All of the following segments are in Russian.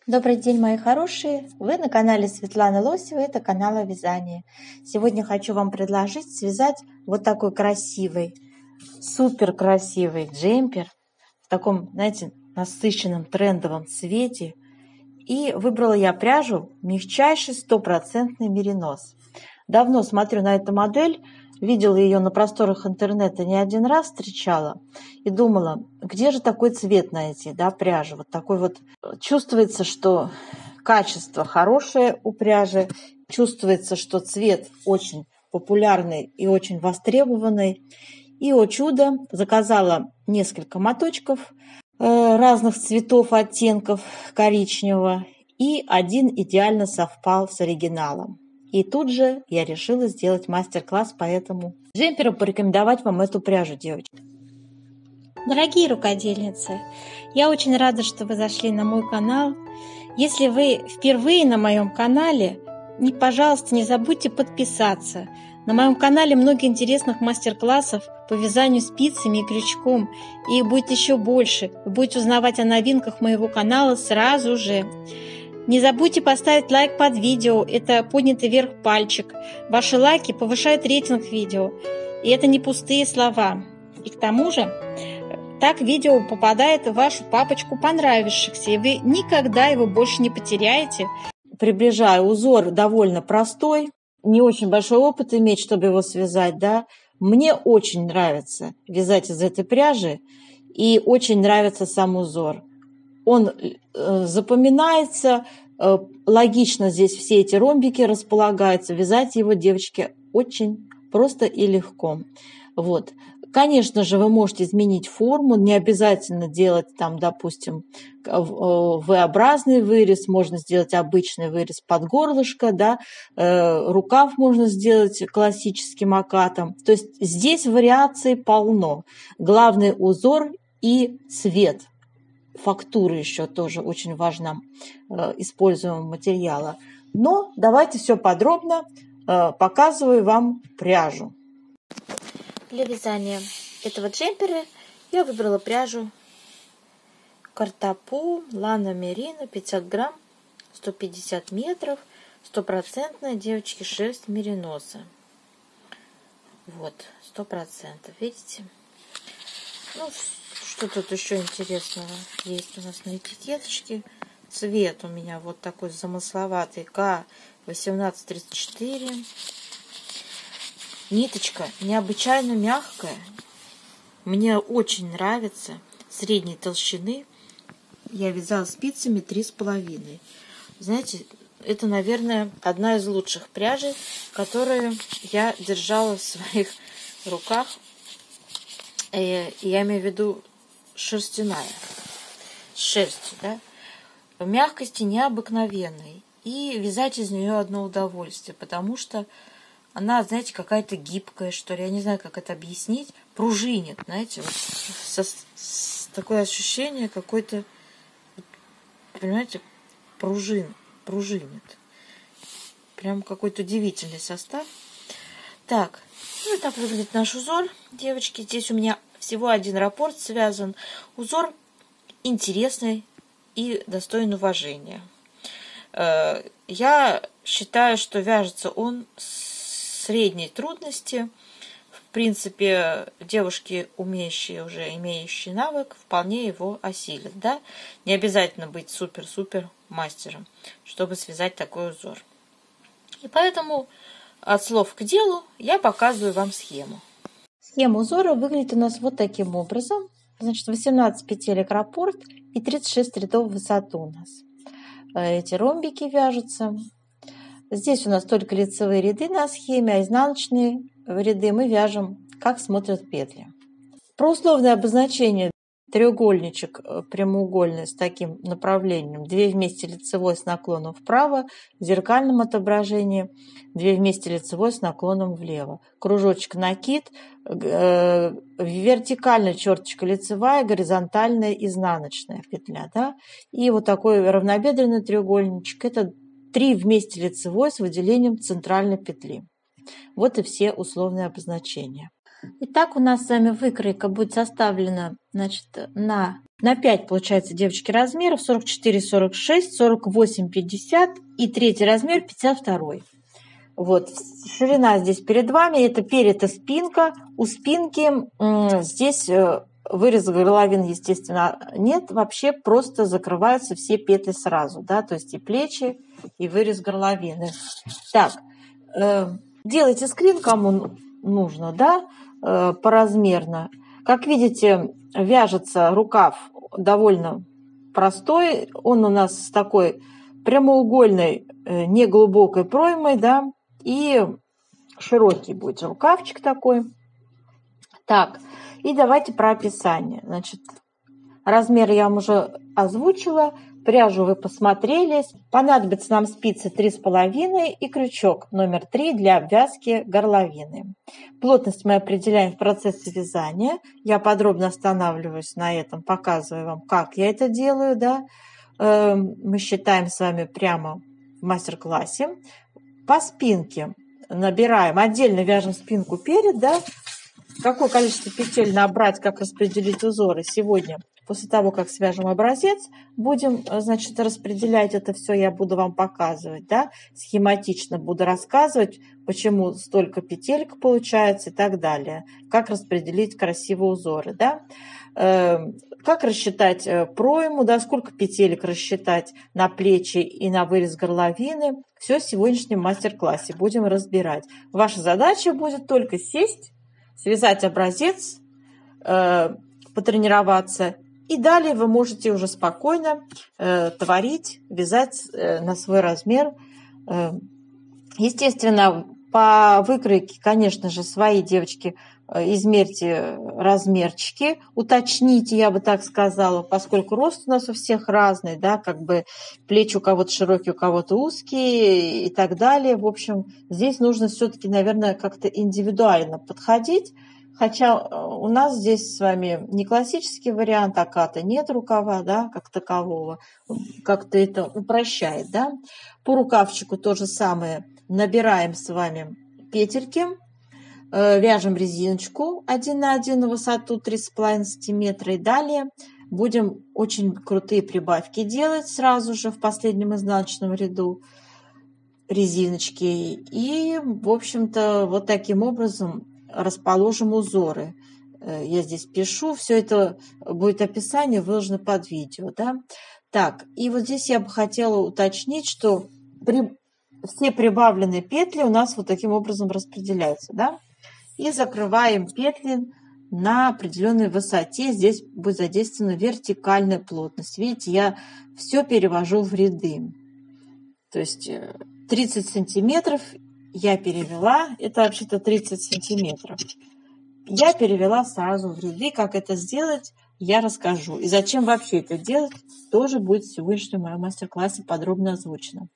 Добрый день, мои хорошие! Вы на канале Светланы Лосевой, это канал о вязании. Сегодня хочу вам предложить связать вот такой красивый, супер красивый джемпер в таком, знаете, насыщенном трендовом цвете. И выбрала я пряжу мягчайший 100% меринос. Давно смотрю на эту модель, видела ее на просторах интернета не один раз, встречала и думала, где же такой цвет найти, да, пряжи. Вот такой вот. Чувствуется, что качество хорошее у пряжи, чувствуется, что цвет очень популярный и очень востребованный. И, о чудо, заказала несколько моточков разных цветов, оттенков коричневого, и один идеально совпал с оригиналом. И тут же я решила сделать мастер-класс по этому джемперу, порекомендовать вам эту пряжу, девочки. Дорогие рукодельницы, я очень рада, что вы зашли на мой канал. Если вы впервые на моем канале, пожалуйста, не забудьте подписаться. На моем канале много интересных мастер-классов по вязанию спицами и крючком, и их будет еще больше. Вы будете узнавать о новинках моего канала сразу же. Не забудьте поставить лайк под видео, это поднятый вверх пальчик. Ваши лайки повышают рейтинг видео, и это не пустые слова. И к тому же, так видео попадает в вашу папочку понравившихся, и вы никогда его больше не потеряете. Приближаю, узор довольно простой, не очень большой опыт иметь, чтобы его связать, да. Мне очень нравится вязать из этой пряжи, и очень нравится сам узор. Он запоминается, логично здесь все эти ромбики располагаются. Вязать его, девочки, очень просто и легко. Вот. Конечно же, вы можете изменить форму, не обязательно делать там, допустим, V-образный вырез, можно сделать обычный вырез под горлышко, да, рукав можно сделать классическим окатом. То есть здесь вариаций полно. Главный узор и цвет. Фактура еще тоже очень важна используемого материала. Но давайте все подробно показываю вам пряжу. Для вязания этого джемпера я выбрала пряжу Картапу Лана Мерино 500 грамм, 150 метров, 100%, девочки, шерсть мериноса. Вот, 100%, видите? Ну, что тут еще интересного есть у нас на этикеточке? Цвет у меня вот такой замысловатый, К1834. Ниточка необычайно мягкая. Мне очень нравится. Средней толщины. Я вязала спицами 3,5. Знаете, это, наверное, одна из лучших пряжей, которую я держала в своих руках. Я имею в виду шерстяная. С шерстью, да? В мягкости необыкновенной. И вязать из нее одно удовольствие, потому что она, знаете, какая-то гибкая, что ли. Я не знаю, как это объяснить. Пружинит, знаете. Вот такое ощущение какой-то, понимаете, пружинит. Прям какой-то удивительный состав. Так, ну и так выглядит наш узор. Девочки, здесь у меня всего один раппорт связан. Узор интересный и достоин уважения. Я считаю, что вяжется он средней трудности. В принципе, девушки, умеющие уже, имеющие навык, вполне его осилят. Да? Не обязательно быть супер-супер мастером, чтобы связать такой узор. И поэтому от слов к делу я показываю вам схему. Схема узора выглядит у нас вот таким образом. Значит, 18 петелек раппорт и 36 рядов в высоту у нас. Эти ромбики вяжутся. Здесь у нас только лицевые ряды на схеме, а изнаночные ряды мы вяжем, как смотрят петли. Про условное обозначение: треугольничек прямоугольный с таким направлением, 2 вместе лицевой с наклоном вправо, в зеркальном отображении 2 вместе лицевой с наклоном влево. Кружочек накид, вертикальная черточка лицевая, горизонтальная изнаночная петля. Да? И вот такой равнобедренный треугольничек — это 3 вместе лицевой с выделением центральной петли. Вот и все условные обозначения. Итак, у нас с вами выкройка будет составлена, значит, на 5, получается, девочки, размеров: 44, 46, 48, 50 и третий размер 52. Вот, ширина здесь перед вами, это перед и спинка. У спинки здесь выреза горловин, естественно, нет, вообще просто закрываются все петли сразу, да, то есть и плечи, и вырез горловины. Так, делайте скрин, кому нужно, да, поразмерно. Как видите, вяжется рукав довольно простой, он у нас с такой прямоугольной, неглубокой проймой, да, и широкий будет рукавчик такой. Так, и давайте про описание. Значит, размер я вам уже озвучила, пряжу вы посмотрели. Понадобится нам спицы 3,5 и крючок номер 3 для обвязки горловины. Плотность мы определяем в процессе вязания. Я подробно останавливаюсь на этом, показываю вам, как я это делаю. Да? Мы считаем с вами прямо в мастер-классе. По спинке набираем, отдельно вяжем спинку перед, да? Какое количество петель набрать, как распределить узоры сегодня, после того, как свяжем образец, будем, значит, распределять это все, я буду вам показывать, да, схематично буду рассказывать, почему столько петелек получается и так далее, как распределить красивые узоры, да, как рассчитать пройму, да, сколько петелек рассчитать на плечи и на вырез горловины, все в сегодняшнем мастер-классе будем разбирать. Ваша задача будет только сесть, связать образец, потренироваться, и далее вы можете уже спокойно творить, вязать на свой размер. Естественно, по выкройке, конечно же, свои, девочки, измерьте размерчики, уточните, я бы так сказала, поскольку рост у нас у всех разный, да, как бы плечи у кого-то широкие, у кого-то узкие и так далее. В общем, здесь нужно все-таки, наверное, как-то индивидуально подходить. Хотя у нас здесь с вами не классический вариант, аката нет рукава, да, как такового, как-то это упрощает, да. По рукавчику то же самое, набираем с вами петельки, вяжем резиночку 1 на 1 на высоту 3,5 сантиметра, и далее будем очень крутые прибавки делать сразу же в последнем изнаночном ряду резиночки, и, в общем-то, вот таким образом расположим узоры. Я здесь пишу, все это будет описание выложено под видео, да. Так, и вот здесь я бы хотела уточнить, что все прибавленные петли у нас вот таким образом распределяются, да. И закрываем петли на определенной высоте. Здесь будет задействована вертикальная плотность. Видите, я все перевожу в ряды. То есть 30 сантиметров я перевела, это вообще-то 30 сантиметров. Я перевела сразу в ряды. Как это сделать, я расскажу. И зачем вообще это делать, тоже будет в сегодняшнем моем мастер-классе подробно озвучено.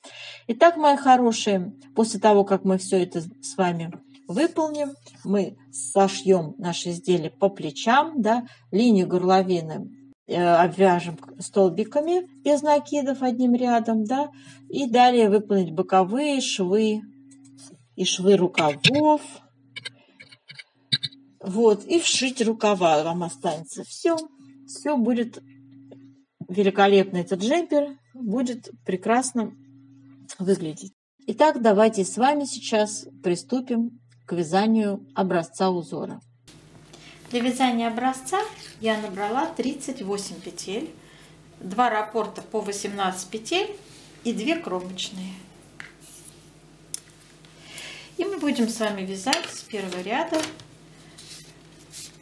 Итак, мои хорошие, после того, как мы все это с вами выполним, мы сошьем наше изделие по плечам, да, линию горловины обвяжем столбиками без накидов одним рядом, да, и далее выполнить боковые швы и швы рукавов, вот, и вшить рукава вам останется. Все будет великолепно, этот джемпер будет прекрасно выглядеть. Итак, давайте с вами сейчас приступим к вязанию образца узора. Для вязания образца я набрала 38 петель, 2 раппорта по 18 петель и 2 кромочные. И мы будем с вами вязать с первого ряда.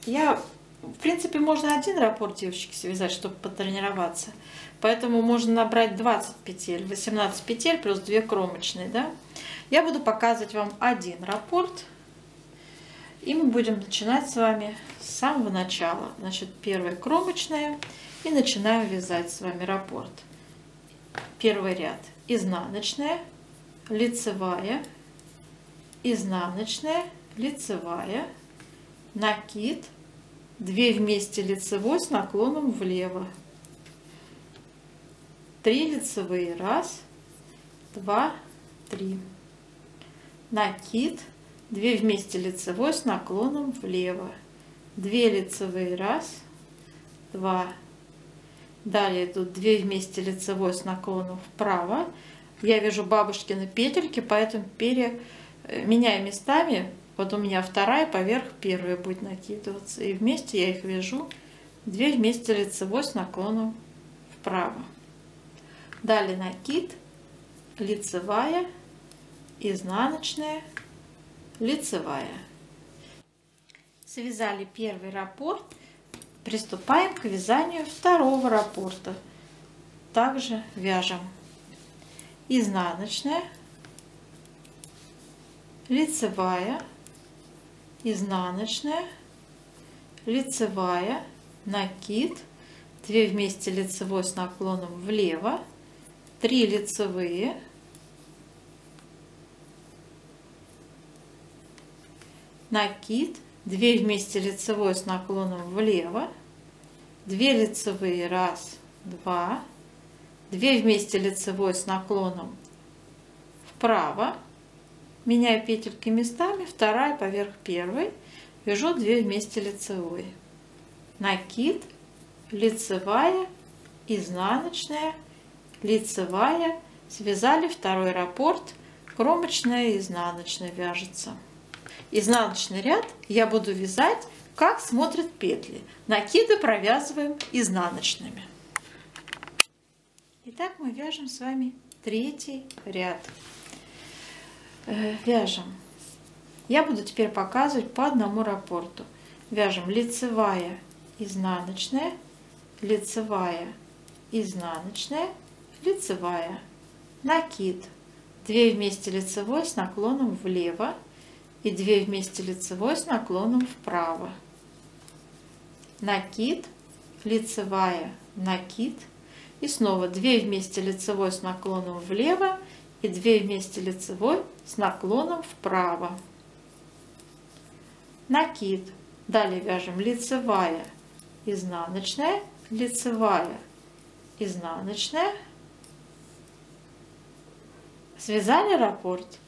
Я В принципе, можно один раппорт, девочки, связать, чтобы потренироваться. Поэтому можно набрать 20 петель, 18 петель плюс 2 кромочные, да? Я буду показывать вам один раппорт. И мы будем начинать с вами с самого начала. Значит, первая кромочная. И начинаем вязать с вами раппорт. Первый ряд. Изнаночная, лицевая, изнаночная, лицевая, накид, 2 вместе лицевой с наклоном влево, 3 лицевые, 1, 2, 3, накид, 2 вместе лицевой с наклоном влево, 2 лицевые, 1, 2. Далее идут 2 вместе лицевой с наклоном вправо. Я вяжу бабушкины петельки, поэтому меняю местами. Вот у меня вторая поверх первая будет накидываться. И вместе я их вяжу 2 вместе лицевой с наклоном вправо. Далее накид, лицевая, изнаночная, лицевая. Связали первый раппорт. Приступаем к вязанию второго раппорта. Также вяжем изнаночная, лицевая, изнаночная, лицевая, накид, 2 вместе лицевой с наклоном влево, 3 лицевые, накид, 2 вместе лицевой с наклоном влево, 2 лицевые, 1, 2, 2 вместе лицевой с наклоном вправо, меняю петельки местами, вторая поверх первой, вяжу 2 вместе лицевой, накид, лицевая, изнаночная, лицевая, связали второй раппорт, кромочная и изнаночная вяжется. Изнаночный ряд я буду вязать, как смотрят петли. Накиды провязываем изнаночными. Итак, мы вяжем с вами третий ряд. Вяжем. Я буду теперь показывать по одному раппорту. Вяжем лицевая, изнаночная, лицевая, изнаночная, лицевая, накид, 2 вместе лицевой с наклоном влево и 2 вместе лицевой с наклоном вправо, накид, лицевая, накид и снова 2 вместе лицевой с наклоном влево и 2 вместе лицевой с наклоном вправо, накид. Далее вяжем лицевая, изнаночная, лицевая, изнаночная, связали раппорт.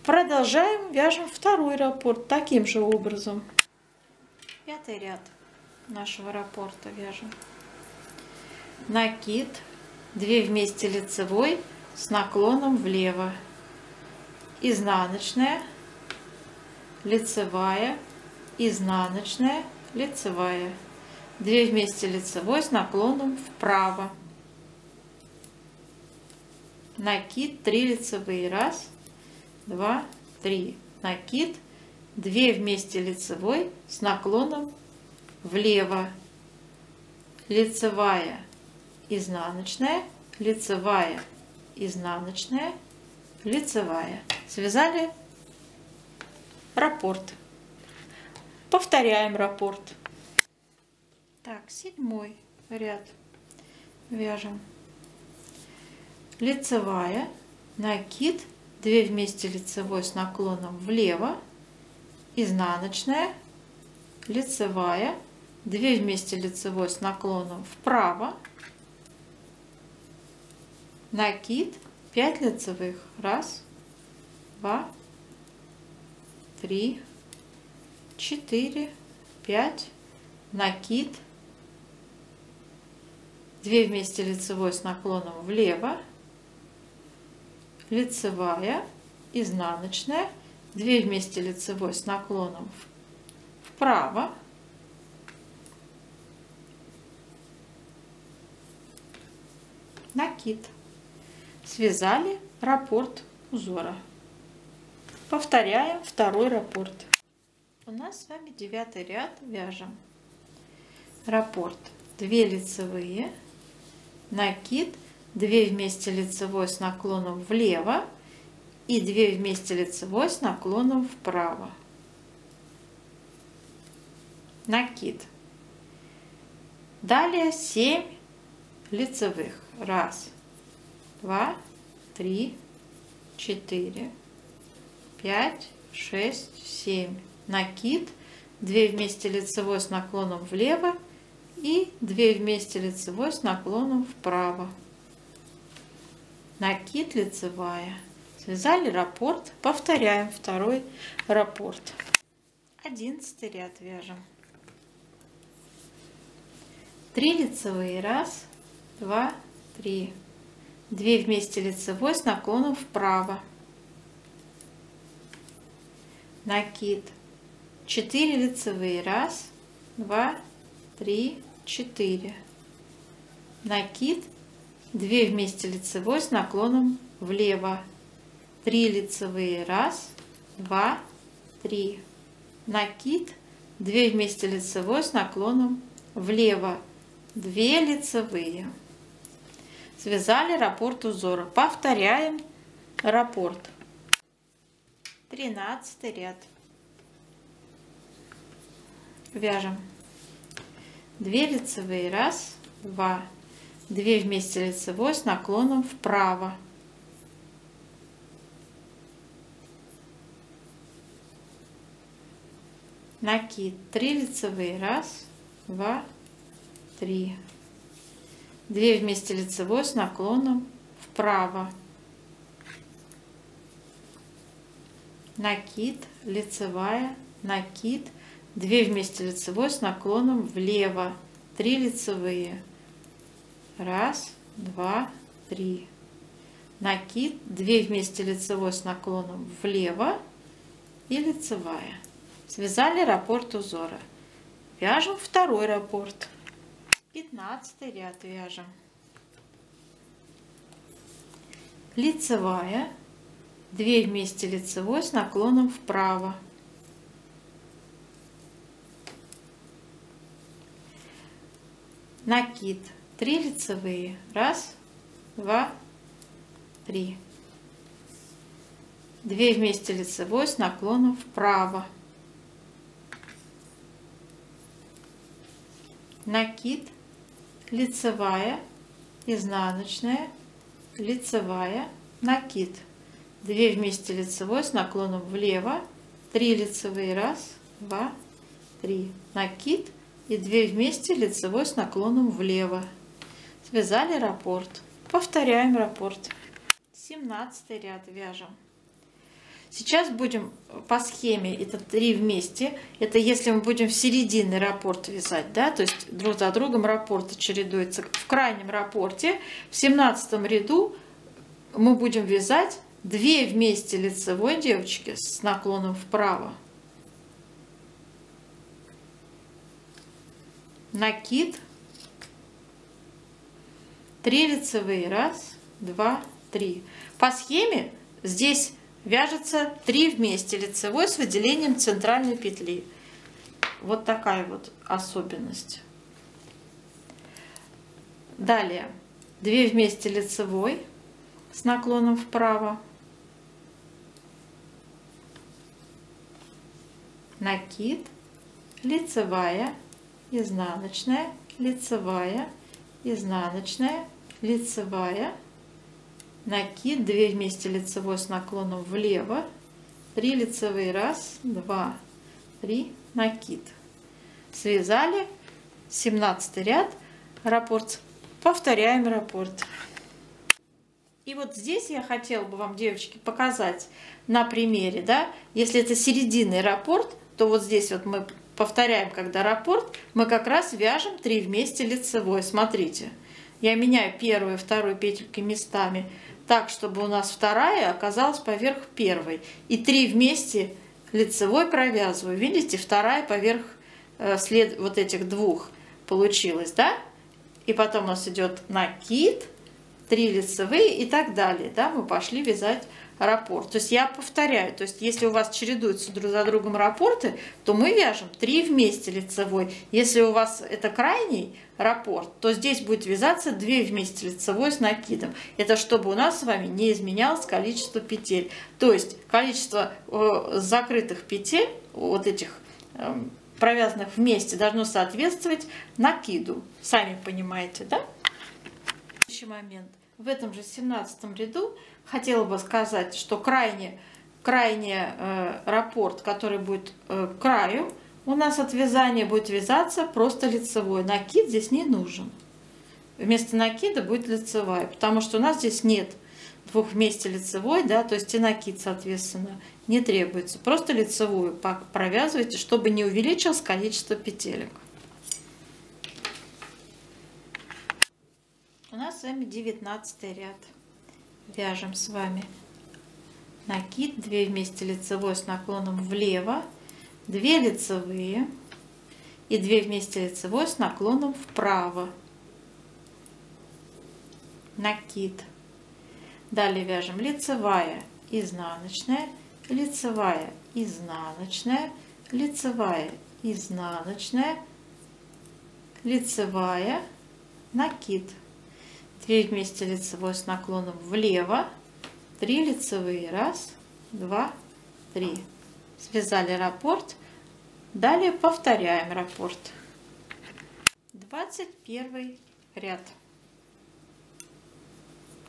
Продолжаем, вяжем второй раппорт таким же образом. Пятый ряд нашего раппорта вяжем. Накид, 2 вместе лицевой с наклоном влево, изнаночная, лицевая, изнаночная, лицевая, 2 вместе лицевой с наклоном вправо, накид, 3 лицевые, 1, 2, 3, накид, 2 вместе лицевой с наклоном влево, лицевая, изнаночная, лицевая, изнаночная, лицевая. Связали раппорт. Повторяем раппорт. Так, 7 ряд вяжем. Лицевая, накид, 2 вместе лицевой с наклоном влево, изнаночная, лицевая, 2 вместе лицевой с наклоном вправо, накид, 5 лицевых, 1, 2, 3, 4, 5, накид, 2 вместе лицевой с наклоном влево, лицевая, изнаночная, 2 вместе лицевой с наклоном вправо, накид. Связали раппорт узора. Повторяем второй раппорт. У нас с вами 9 ряд вяжем. раппорт, 2 лицевые, накид, 2 вместе лицевой с наклоном влево и 2 вместе лицевой с наклоном вправо. Накид. Далее 7 лицевых. 1, 2, 3, 4, 5, 6, 7. Накид, 2 вместе лицевой с наклоном влево и 2 вместе лицевой с наклоном вправо. Накид, лицевая. Связали раппорт, повторяем второй раппорт. 11 ряд вяжем. 3 лицевые, 1, 2, 3. 2 вместе лицевой с наклоном вправо. Накид, 4 лицевые, 1, 2, 3, 4. Накид, 2 вместе лицевой с наклоном влево. 3 лицевые, 1, 2, 3. Накид, 2 вместе лицевой с наклоном влево. 2 лицевые. Связали раппорт узора. Повторяем раппорт. 13 ряд. Вяжем 2 лицевые, 1, 2, 2 вместе лицевой с наклоном вправо. Накид, 3 лицевые, 1, 2, 3. 2 вместе лицевой с наклоном вправо. Накид, лицевая, накид, 2 вместе лицевой с наклоном влево. 3 лицевые. 1, 2, 3. Накид, 2 вместе лицевой с наклоном влево и лицевая. Связали раппорт узора. Вяжем второй раппорт. 15 ряд вяжем. Лицевая, 2 вместе лицевой с наклоном вправо. Накид, 3 лицевые, 1, 2, 3. 2 вместе лицевой с наклоном вправо. Накид, лицевая, изнаночная, лицевая, накид, 2 вместе лицевой с наклоном влево, 3 лицевые, 1, 2, 3, накид и 2 вместе лицевой с наклоном влево. Связали раппорт. Повторяем раппорт. 17 ряд вяжем. Сейчас будем по схеме, это 3 вместе, это если мы будем в середине раппорт вязать, да, то есть друг за другом раппорты чередуются. В крайнем раппорте, в 17 ряду мы будем вязать 2 вместе лицевой, девочки, с наклоном вправо. Накид, 3 лицевые, 1, 2, 3. По схеме здесь вяжется 3 вместе лицевой с выделением центральной петли. Вот такая вот особенность. Далее 2 вместе лицевой с наклоном вправо. Накид, лицевая, изнаночная, лицевая, изнаночная, лицевая. Накид, 2 вместе лицевой с наклоном влево, 3 лицевые, 1, 2, 3, накид. Связали 17 ряд, раппорт. Повторяем раппорт. И вот здесь я хотела бы вам, девочки, показать на примере, да, если это серединный раппорт, то вот здесь вот мы повторяем, когда раппорт, мы как раз вяжем 3 вместе лицевой. Смотрите, я меняю первую и вторую петельки местами так, чтобы у нас вторая оказалась поверх первой. И 3 вместе лицевой провязываю. Видите, вторая поверх вот этих двух получилось, да? И потом у нас идет накид, 3 лицевые и так далее. Да, мы пошли вязать раппорт. То есть я повторяю, то есть если у вас чередуются друг за другом раппорты, то мы вяжем 3 вместе лицевой. Если у вас это крайний раппорт, то здесь будет вязаться 2 вместе лицевой с накидом. Это чтобы у нас с вами не изменялось количество петель. То есть количество закрытых петель, вот этих провязанных вместе, должно соответствовать накиду. Сами понимаете, да? Следующий момент. В этом же 17 ряду хотела бы сказать, что крайний раппорт, который будет к краю, у нас от вязания будет вязаться просто лицевой. Накид здесь не нужен. Вместо накида будет лицевая, потому что у нас здесь нет 2 вместе лицевой, да, то есть и накид, соответственно, не требуется. Просто лицевую провязывайте, чтобы не увеличилось количество петелек. У нас с вами 19 ряд. Вяжем с вами накид, 2 вместе лицевой с наклоном влево, 2 лицевые и 2 вместе лицевой с наклоном вправо. Накид. Далее вяжем лицевая, изнаночная, лицевая, изнаночная, лицевая, изнаночная, лицевая, накид. 2 вместе лицевой с наклоном влево, 3 лицевые, 1, 2, 3. Связали раппорт. Далее повторяем раппорт. 21 ряд.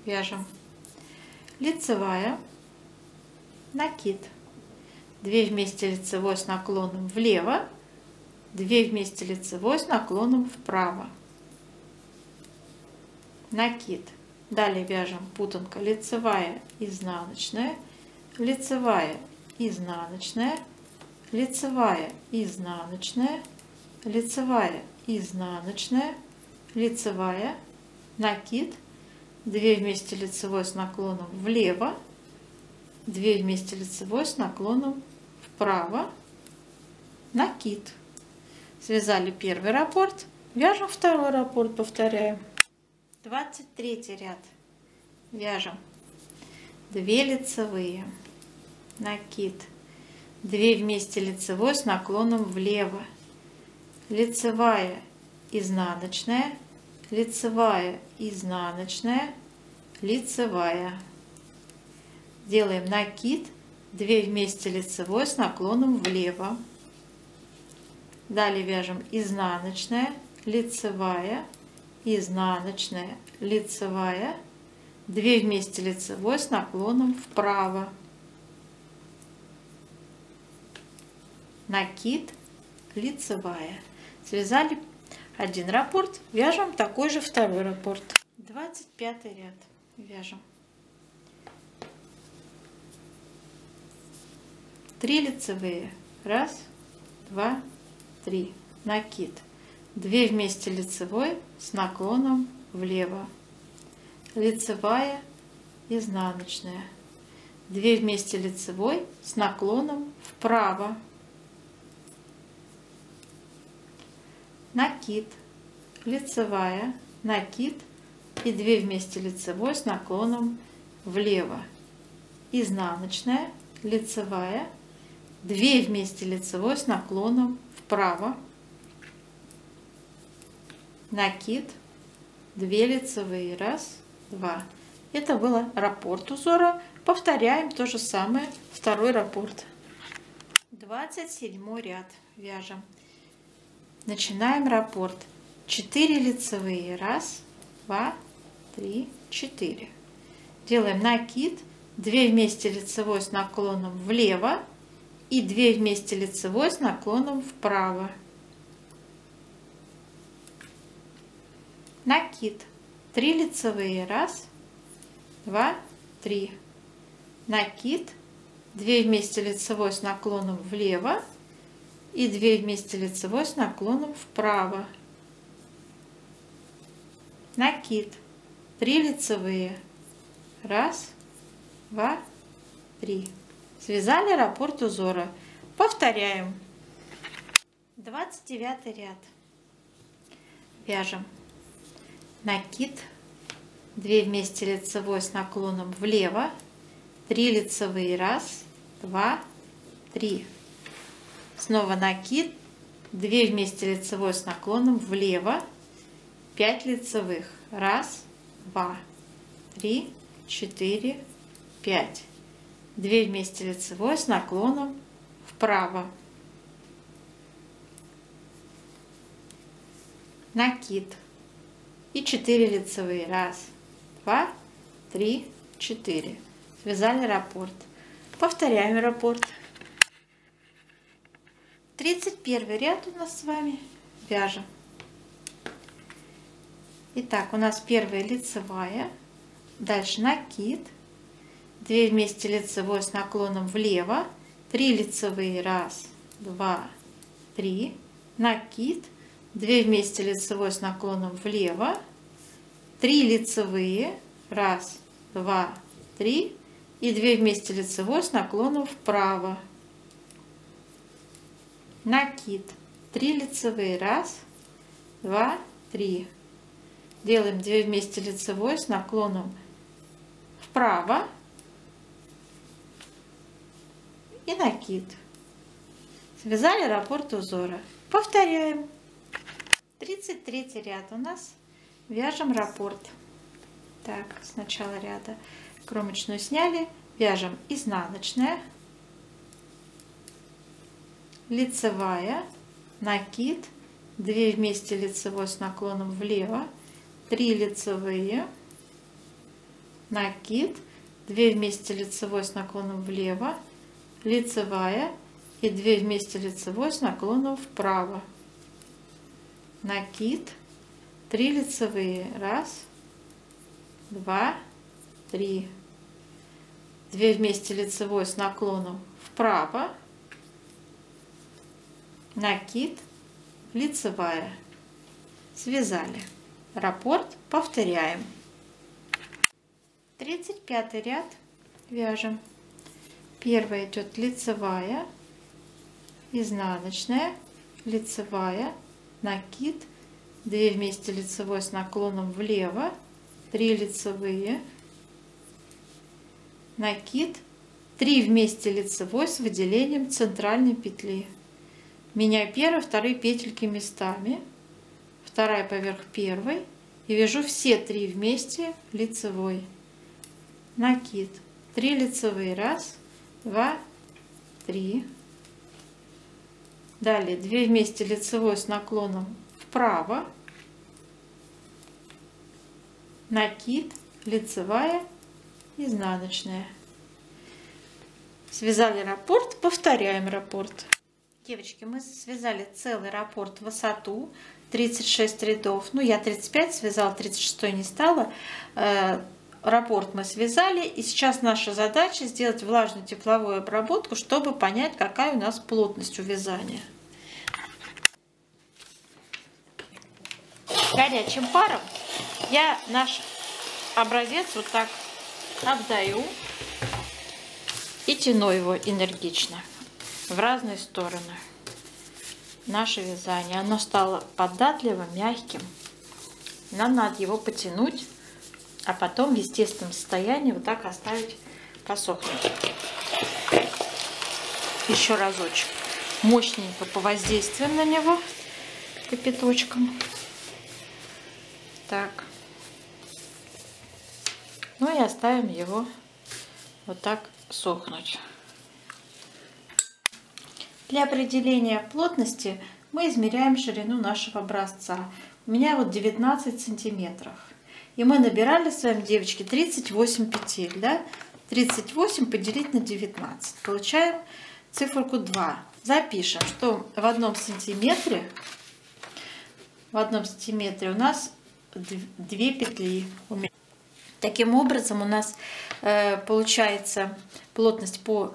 Вяжем лицевая, накид, 2 вместе лицевой с наклоном влево, 2 вместе лицевой с наклоном вправо. Накид. Далее вяжем путанка лицевая, изнаночная, лицевая, изнаночная, лицевая, изнаночная, лицевая, изнаночная, лицевая, накид, 2 вместе лицевой с наклоном влево, 2 вместе лицевой с наклоном вправо, накид. Связали первый раппорт, вяжем второй раппорт, повторяем. 23 ряд. Вяжем 2 лицевые, накид, 2 вместе лицевой с наклоном влево, лицевая, изнаночная, лицевая, изнаночная, лицевая. Делаем накид, 2 вместе лицевой с наклоном влево. Далее вяжем изнаночная, лицевая, изнаночная, лицевая, 2 вместе лицевой с наклоном вправо. Накид, лицевая. Связали один раппорт, вяжем такой же второй раппорт. 25 ряд. Вяжем 3 лицевые, 1, 2, 3, накид, 2 вместе лицевой с наклоном влево, лицевая, изнаночная, 2 вместе лицевой с наклоном вправо, накид, лицевая, накид и 2 вместе лицевой с наклоном влево, изнаночная, лицевая, 2 вместе лицевой с наклоном вправо, накид, 2 лицевые, 1, 2. Это был раппорт узора. Повторяем то же самое, второй раппорт. 27 ряд. Вяжем. Начинаем раппорт. 4 лицевые, 1, 2, 3, 4. Делаем накид, 2 вместе лицевой с наклоном влево и 2 вместе лицевой с наклоном вправо. Накид, 3 лицевые, 1, 2, 3. Накид, 2 вместе лицевой с наклоном влево и 2 вместе лицевой с наклоном вправо. Накид, 3 лицевые, 1, 2, 3. Связали раппорт узора. Повторяем. 29 ряд. Вяжем накид, 2 вместе лицевой с наклоном влево, 3 лицевые, 1, 2, 3. Снова накид, 2 вместе лицевой с наклоном влево, 5 лицевых, 1, 2, 3, 4, 5. 2 вместе лицевой с наклоном вправо, накид и 4 лицевые, 1, 2, 3, 4. Связали раппорт. Повторяем раппорт. 31 ряд у нас с вами. Вяжем. Итак, у нас первая лицевая, дальше накид, 2 вместе лицевой с наклоном влево, 3 лицевые, 1, 2, 3, накид, 2 вместе лицевой с наклоном влево, 3 лицевые, 1, 2, 3 и 2 вместе лицевой с наклоном вправо, накид, 3 лицевые, 1, 2, 3. Делаем 2 вместе лицевой с наклоном вправо и накид. Связали раппорт узора. Повторяем. 33 ряд у нас. Вяжем раппорт. Так, с начала ряда кромочную сняли. Вяжем изнаночная, лицевая, накид, 2 вместе лицевой с наклоном влево, 3 лицевые, накид, 2 вместе лицевой с наклоном влево, лицевая и 2 вместе лицевой с наклоном вправо, накид, 3 лицевые, 1, 2, 3, 2 вместе лицевой с наклоном вправо, накид, лицевая. Связали. Раппорт повторяем. 35 ряд вяжем. Первая идет лицевая, изнаночная, лицевая, накид, 2 вместе лицевой с наклоном влево, 3 лицевые, накид, 3 вместе лицевой с выделением центральной петли. Меняю первой, второй петельки местами, вторая поверх первой и вяжу все 3 вместе лицевой, накид, 3 лицевые, 1, 2, 3. Далее 2 вместе лицевой с наклоном вправо, накид, лицевая, изнаночная. Связали раппорт, повторяем раппорт. Девочки, мы связали целый раппорт в высоту 36 рядов. Ну, я 35 связала, 36 не стала. Раппорт мы связали. И сейчас наша задача сделать влажную тепловую обработку, чтобы понять, какая у нас плотность у вязания. Горячим паром я наш образец вот так обдаю и тяну его энергично в разные стороны. Наше вязание, оно стало податливым, мягким. Нам надо его потянуть, а потом в естественном состоянии вот так оставить посохнуть. Еще разочек. Мощненько повоздействуем на него кипяточком. Так. Ну и оставим его вот так сохнуть. Для определения плотности мы измеряем ширину нашего образца. У меня вот 19 сантиметров. И мы набирали с вами, девочки, 38 петель. Да? 38 поделить на 19. Получаем циферку 2. Запишем, что в одном сантиметре у нас 2 петли. Таким образом у нас получается плотность по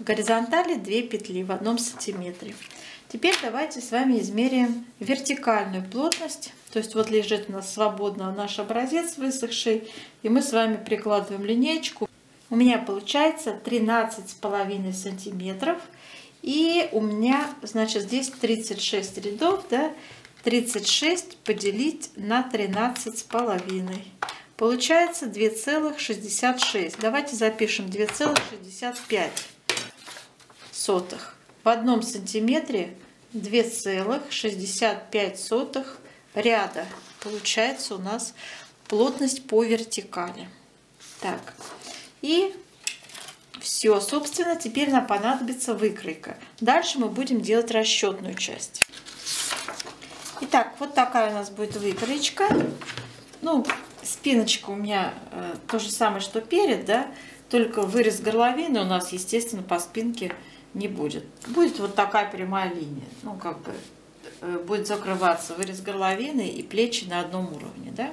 горизонтали 2 петли в 1 сантиметре. Теперь давайте с вами измеряем вертикальную плотность. То есть вот лежит у нас свободно наш образец высохший, и мы с вами прикладываем линеечку. У меня получается 13,5 сантиметров, и у меня, значит, здесь 36 рядов, да, 36 поделить на 13,5. получается 2,66. Давайте запишем 2,65. В 1 сантиметре 2,65 ряда. Получается у нас плотность по вертикали. Так, и все, собственно, теперь нам понадобится выкройка. Дальше мы будем делать расчетную часть. Итак, вот такая у нас будет выкроечка. Ну, спиночка у меня то же самое, что перед, да, только вырез горловины у нас, естественно, по спинке не будет. Будет вот такая прямая линия. Ну, как бы будет закрываться вырез горловины и плечи на одном уровне, да.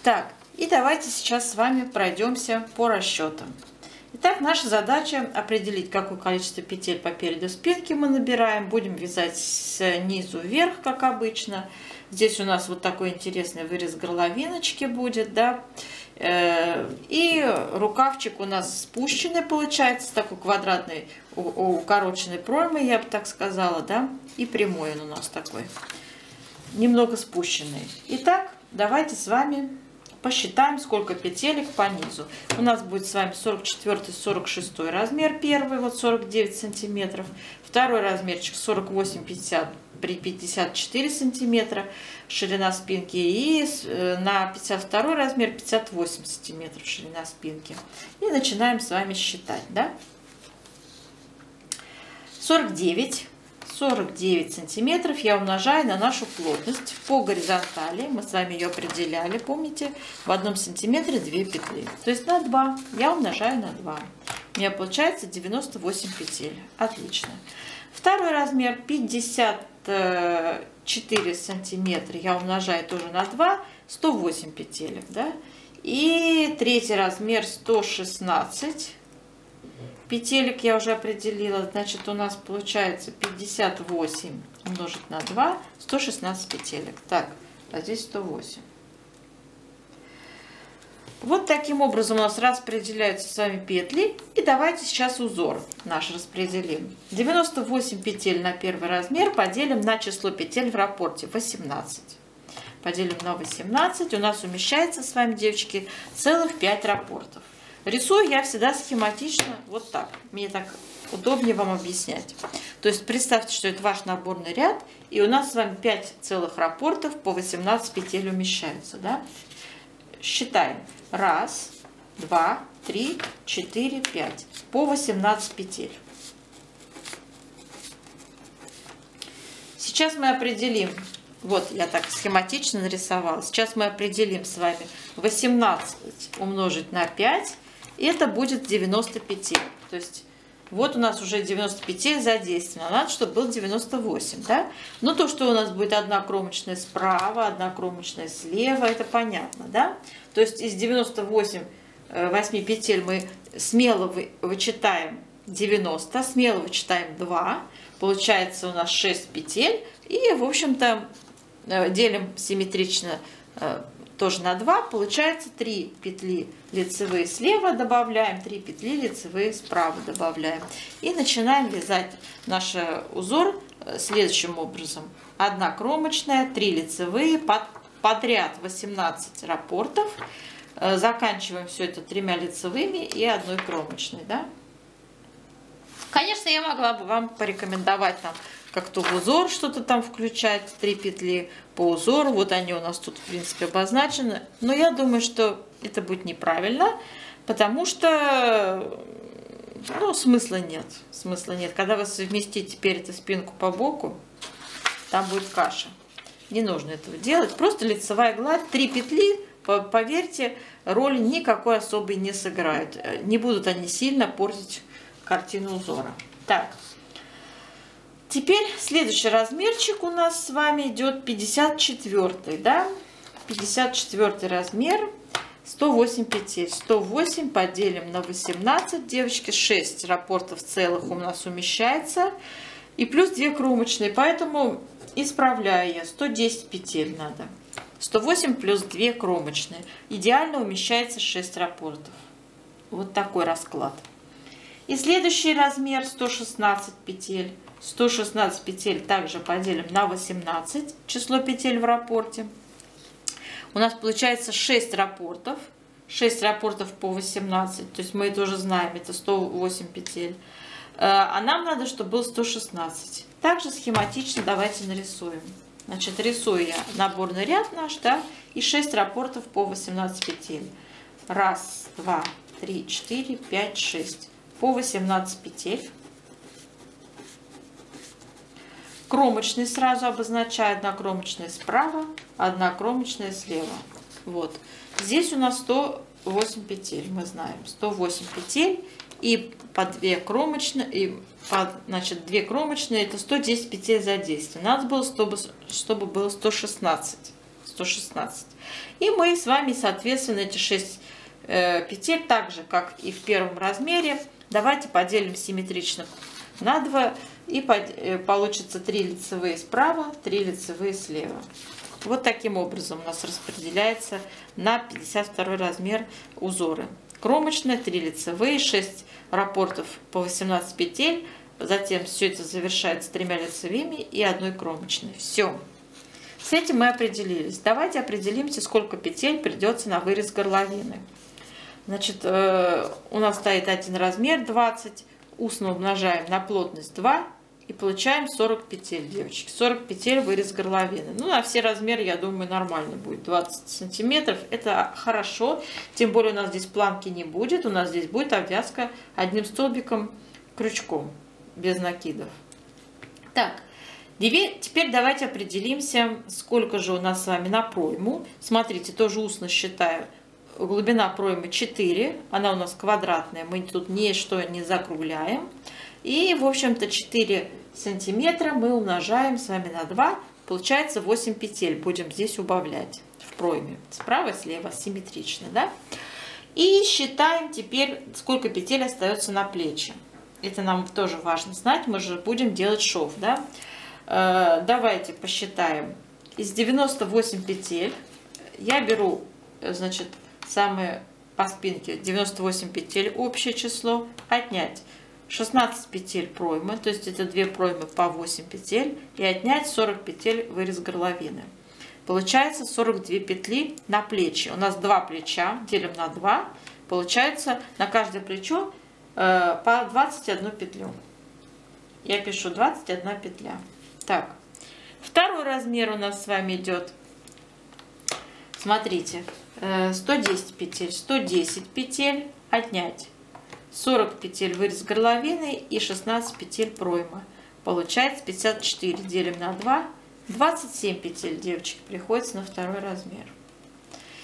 Так, и давайте сейчас с вами пройдемся по расчетам. Итак, наша задача определить, какое количество петель по переду спинки мы набираем. Будем вязать снизу вверх, как обычно. Здесь у нас вот такой интересный вырез горловиночки будет, да. И рукавчик у нас спущенный получается, такой квадратный, укороченной проймой, я бы так сказала, да. И прямой он у нас такой, немного спущенный. Итак, давайте с вами посчитаем, сколько петелек по низу. У нас будет с вами 44-46 размер, первый, вот 49 сантиметров. Второй размерчик 48-50 при 54 сантиметра ширина спинки. И на 52 размер 58 сантиметров ширина спинки. И начинаем с вами считать, да? 49 сантиметров я умножаю на нашу плотность по горизонтали. Мы с вами ее определяли, помните? В 1 сантиметре 2 петли. То есть на 2 я умножаю на 2. У меня получается 98 петель. Отлично. Второй размер 54 сантиметра я умножаю тоже на 2. 108 петелек, да? И третий размер 116 петелек я уже определила, значит, у нас получается 58 умножить на 2, 116 петелек. Так, а здесь 108. Вот таким образом у нас распределяются с вами петли. И давайте сейчас узор наш распределим. 98 петель на первый размер поделим на число петель в раппорте 18. Поделим на 18. У нас умещается с вами, девочки, целых 5 раппортов. Рисую я всегда схематично вот так. Мне так удобнее вам объяснять. То есть представьте, что это ваш наборный ряд, и у нас с вами 5 целых раппортов по 18 петель умещаются. Да? Считаем. 1, 2, 3, 4, 5. По 18 петель. Сейчас мы определим. Вот я так схематично нарисовала. Сейчас мы определим с вами 18 умножить на 5. Это будет 90 петель. То есть вот у нас уже 90 петель задействовано. Надо, чтобы было 98. Да? Но то, что у нас будет одна кромочная справа, одна кромочная слева, это понятно. Да? То есть из 98 петель мы смело вычитаем 90, смело вычитаем 2. Получается у нас 6 петель. И, в общем-то, делим симметрично тоже на 2, получается 3 петли лицевые слева добавляем, 3 петли лицевые справа добавляем. И начинаем вязать наш узор следующим образом. 1 кромочная, 3 лицевые, подряд 18 раппортов. Заканчиваем все это 3 лицевыми и 1 кромочной. Да? Конечно, я могла бы вам порекомендовать там как-то в узор что-то там включать, 3 петли по узору, вот они у нас тут в принципе обозначены, но я думаю, что это будет неправильно, потому что, ну, смысла нет, когда вы совместите перед и спинку по боку, там будет каша, не нужно этого делать, просто лицевая гладь, 3 петли, поверьте, роли никакой особой не сыграют, не будут они сильно портить картину узора. Так. Теперь следующий размерчик у нас с вами идет 54, да? 54 размер, 108 петель. 108 поделим на 18, девочки, 6 раппортов целых у нас умещается. И плюс 2 кромочные, поэтому исправляю я, 110 петель надо. 108 плюс 2 кромочные. Идеально умещается 6 раппортов. Вот такой расклад. И следующий размер 116 петель. 116 петель также поделим на 18, число петель в раппорте. У нас получается 6 раппортов. 6 раппортов по 18. То есть мы это уже знаем. Это 108 петель. А нам надо, чтобы было 116. Также схематично давайте нарисуем. Значит, рисую я наборный ряд наш, да, и 6 раппортов по 18 петель. 1, 2, 3, 4, 5, 6. По 18 петель. Кромочный сразу обозначаю. Одна кромочная справа, одна кромочная слева. Вот. Здесь у нас 108 петель, мы знаем. 108 петель. И по 2 кромочные, значит, 2 кромочные, это 110 петель за действие. Надо было, чтобы было 116. 116. И мы с вами, соответственно, эти 6 петель, так же, как и в первом размере, давайте поделим симметрично на 2. И получится 3 лицевые справа, 3 лицевые слева. Вот таким образом у нас распределяется на 52 размер узоры. Кромочная, 3 лицевые, 6 раппортов по 18 петель. Затем все это завершается 3 лицевыми и 1 кромочной. Все. С этим мы определились. Давайте определимся, сколько петель придется на вырез горловины. Значит, у нас стоит один размер 20. Устно умножаем на плотность 2. И получаем 40 петель, девочки. 40 петель вырез горловины. Ну, на все размеры, я думаю, нормально будет. 20 сантиметров. Это хорошо. Тем более у нас здесь планки не будет. У нас здесь будет обвязка одним столбиком крючком. Без накидов. Так. Теперь давайте определимся, сколько же у нас с вами на пройму. Смотрите, тоже устно считаю. Глубина проймы 4. Она у нас квадратная. Мы тут ничто не закругляем. И, в общем-то, 4 сантиметра мы умножаем с вами на 2. Получается 8 петель. Будем здесь убавлять в пройме. Справа и слева симметрично, да? И считаем теперь, сколько петель остается на плечи. Это нам тоже важно знать. Мы же будем делать шов, да? Давайте посчитаем. Из 98 петель я беру, значит, самые по спинке 98 петель, общее число, отнять 16 петель проймы, то есть это 2 проймы по 8 петель, и отнять 40 петель вырез горловины. Получается 42 петли на плечи. У нас 2 плеча, делим на 2, получается на каждое плечо по 21 петлю. Я пишу 21 петля. Так, второй размер у нас с вами идет, смотрите, 110 петель, 110 петель, отнять 40 петель вырез горловины и 16 петель пройма. Получается 54, делим на 2, 27 петель, девочки, приходится на второй размер.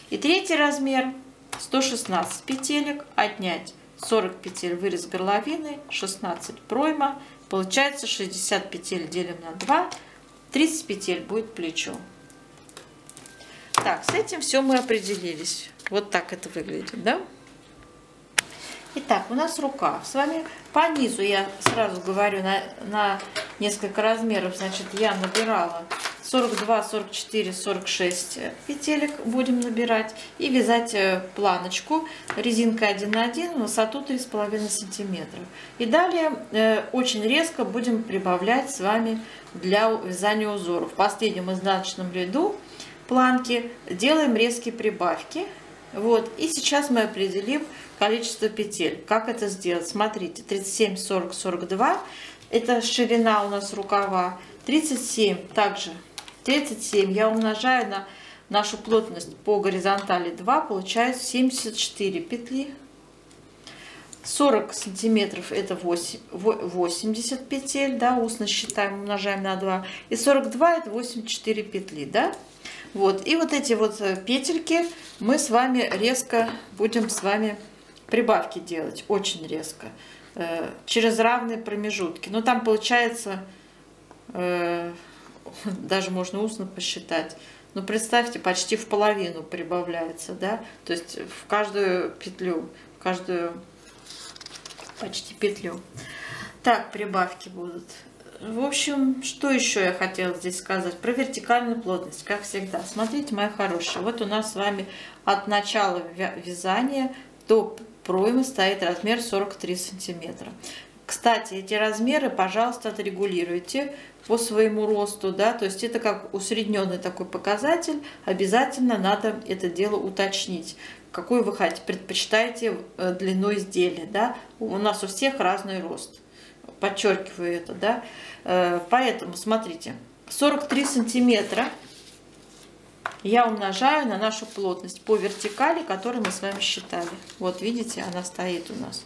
И третий размер, 116 петелек, отнять 40 петель вырез горловины, 16 пройма. Получается 60 петель, делим на 2, 30 петель будет плечо. Так, с этим все мы определились. Вот так это выглядит, да? Итак, у нас рукав. С вами по низу, я сразу говорю, на несколько размеров, значит, я набирала 42, 44, 46 петелек будем набирать и вязать планочку резинкой 1 на 1, высоту 3,5 сантиметра. И далее очень резко будем прибавлять с вами для вязания узоров. В последнем изнаночном ряду планки делаем резкие прибавки. Вот. И сейчас мы определим количество петель. Как это сделать? Смотрите, 37, 40, 42. Это ширина у нас рукава. 37 также. 37 я умножаю на нашу плотность по горизонтали 2. Получается 74 петли. 40 сантиметров это 80 петель. Да, устно считаем, умножаем на 2. И 42 это 84 петли. Да? Вот. И вот эти вот петельки мы с вами резко будем с вами прибавки делать. Очень резко. Через равные промежутки. Но там получается, даже можно устно посчитать. Но представьте, почти в половину прибавляется. Да? То есть в каждую петлю, в каждую почти петлю. Так, прибавки будут. В общем, что еще я хотела здесь сказать? Про вертикальную плотность, как всегда. Смотрите, мои хорошие, вот у нас с вами от начала вязания до проймы стоит размер 43 сантиметра. Кстати, эти размеры, пожалуйста, отрегулируйте по своему росту, да, то есть это как усредненный такой показатель, обязательно надо это дело уточнить. Какой вы предпочитаете длину изделия, да, у нас у всех разный рост, подчеркиваю это, да, поэтому смотрите, 43 сантиметра я умножаю на нашу плотность по вертикали, которую мы с вами считали. Вот видите, она стоит у нас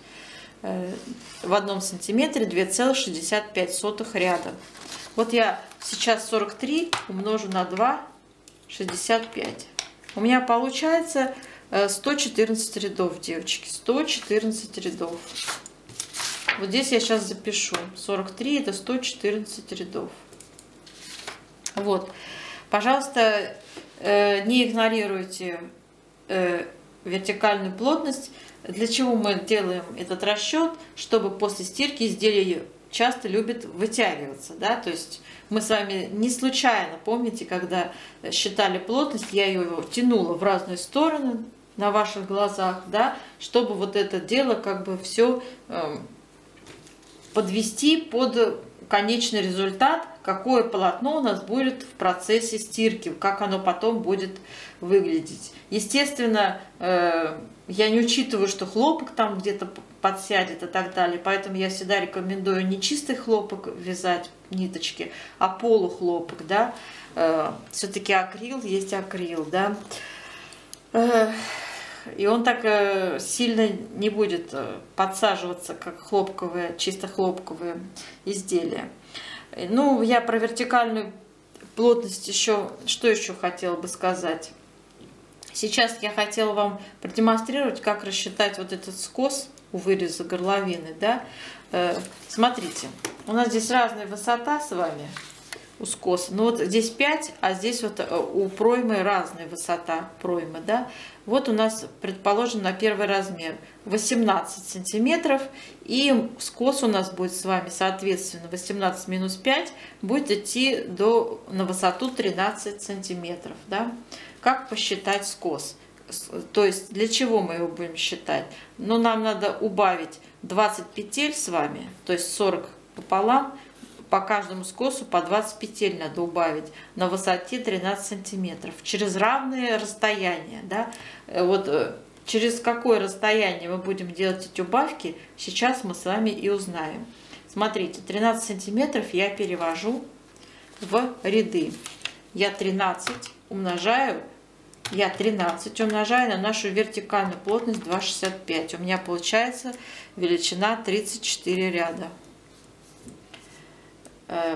в 1 сантиметре 2,65 ряда. Вот я сейчас 43 умножу на 2, 65. У меня получается 114 рядов, девочки, 114 рядов. Вот здесь я сейчас запишу. 43 это 114 рядов. Вот. Пожалуйста, не игнорируйте вертикальную плотность. Для чего мы делаем этот расчет? Чтобы после стирки изделие часто любит вытягиваться, да, то есть мы с вами не случайно, помните, когда считали плотность, я ее тянула в разные стороны на ваших глазах, да, чтобы вот это дело как бы все подвести под конечный результат, какое полотно у нас будет в процессе стирки, как оно потом будет выглядеть. Естественно, я не учитываю, что хлопок там где-то подсядет и так далее, поэтому я всегда рекомендую не чистый хлопок вязать, ниточки, а полухлопок, да. Все-таки акрил есть акрил, да. И он так сильно не будет подсаживаться, как хлопковые, чисто хлопковые изделия. Ну, я про вертикальную плотность еще, что еще хотела бы сказать. Сейчас я хотела вам продемонстрировать, как рассчитать вот этот скос у выреза горловины, да. Смотрите, у нас здесь разная высота с вами у скоса. Ну вот здесь 5, а здесь вот у проймы разная высота проймы, да. Вот у нас, предположим, на первый размер 18 сантиметров, и скос у нас будет с вами, соответственно, 18 минус 5 будет идти на высоту 13 сантиметров, да. Как посчитать скос? То есть для чего мы его будем считать? Ну, нам надо убавить 20 петель с вами, то есть 40 пополам, по каждому скосу по 20 петель надо убавить на высоте 13 сантиметров через равные расстояния, да. Вот через какое расстояние мы будем делать эти убавки, сейчас мы с вами и узнаем. Смотрите, 13 сантиметров я перевожу в ряды. Я 13 умножаю на нашу вертикальную плотность 2,65. У меня получается величина 34 ряда.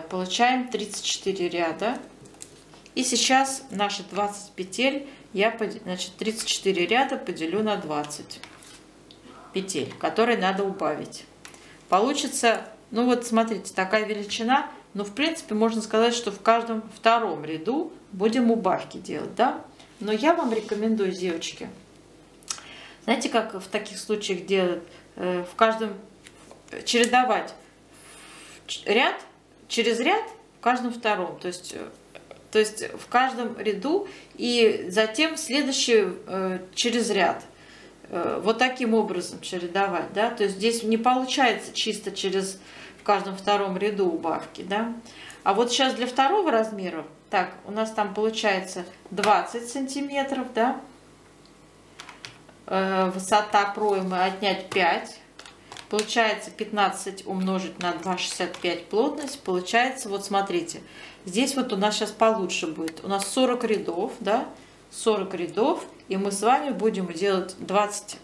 Получаем 34 ряда. И сейчас наши 20 петель, значит, 34 ряда поделю на 20 петель, которые надо убавить. Получится, ну вот смотрите, такая величина. Ну, в принципе, можно сказать, что в каждом втором ряду будем убавки делать, да? Но я вам рекомендую, девочки, знаете, как в таких случаях делать? В каждом чередовать ряд через ряд в каждом втором, то есть в каждом ряду и затем следующий через ряд. Вот таким образом чередовать, да? То есть здесь не получается чисто в каждом втором ряду убавки, да? А вот сейчас для второго размера, так, у нас там получается 20 сантиметров, да? Высота проймы отнять 5. Получается 15 умножить на 2,65 плотность. Получается, вот смотрите, здесь вот у нас сейчас получше будет. У нас 40 рядов, да? 40 рядов. И мы с вами будем делать 20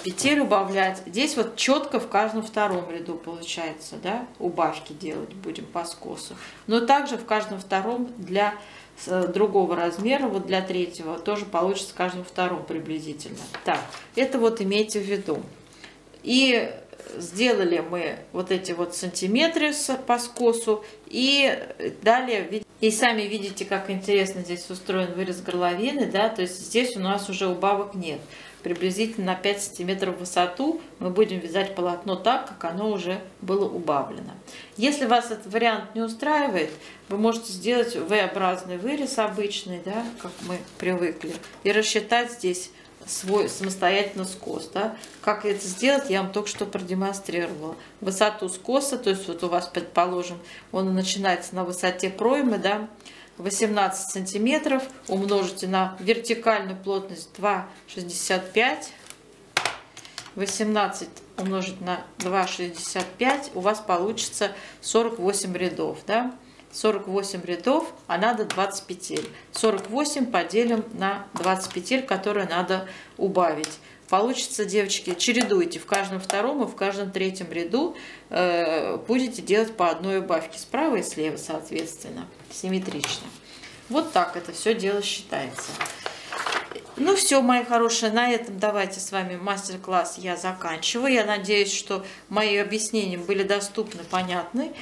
петель убавлять. Здесь вот четко в каждом втором ряду получается, да? Убавки делать будем по скосу. Но также в каждом втором для другого размера, вот для третьего, тоже получится в каждом втором приблизительно. Так, это вот имейте в виду. И сделали мы вот эти вот сантиметры по скосу. И далее, и сами видите, как интересно здесь устроен вырез горловины, да, то есть здесь у нас уже убавок нет. Приблизительно на 5 сантиметров в высоту мы будем вязать полотно так, как оно уже было убавлено. Если вас этот вариант не устраивает, вы можете сделать V-образный вырез обычный, да, как мы привыкли, и рассчитать здесь свой самостоятельно скос. Да? Как это сделать, я вам только что продемонстрировала. Высоту скоса, то есть вот у вас, предположим, он начинается на высоте проймы, да, 18 сантиметров, умножите на вертикальную плотность 2,65, 18 умножить на 2,65, у вас получится 48 рядов, да? 48 рядов, а надо 20 петель. 48 поделим на 20 петель, которые надо убавить. Получится, девочки, чередуйте в каждом втором и в каждом третьем ряду будете делать по одной убавке, справа и слева, соответственно, симметрично. Вот так это все дело считается. Ну все, мои хорошие, на этом давайте с вами мастер-класс я заканчиваю. Я надеюсь, что мои объяснения были доступны, понятны.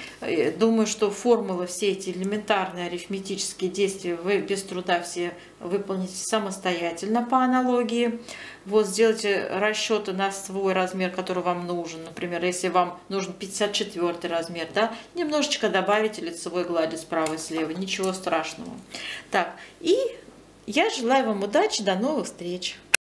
Думаю, что формулы, все эти элементарные арифметические действия вы без труда все выполните самостоятельно по аналогии. Вот сделайте расчеты на свой размер, который вам нужен. Например, если вам нужен 54 размер, да, немножечко добавите лицевой глади справа и слева, ничего страшного. Так, и я желаю вам удачи, до новых встреч!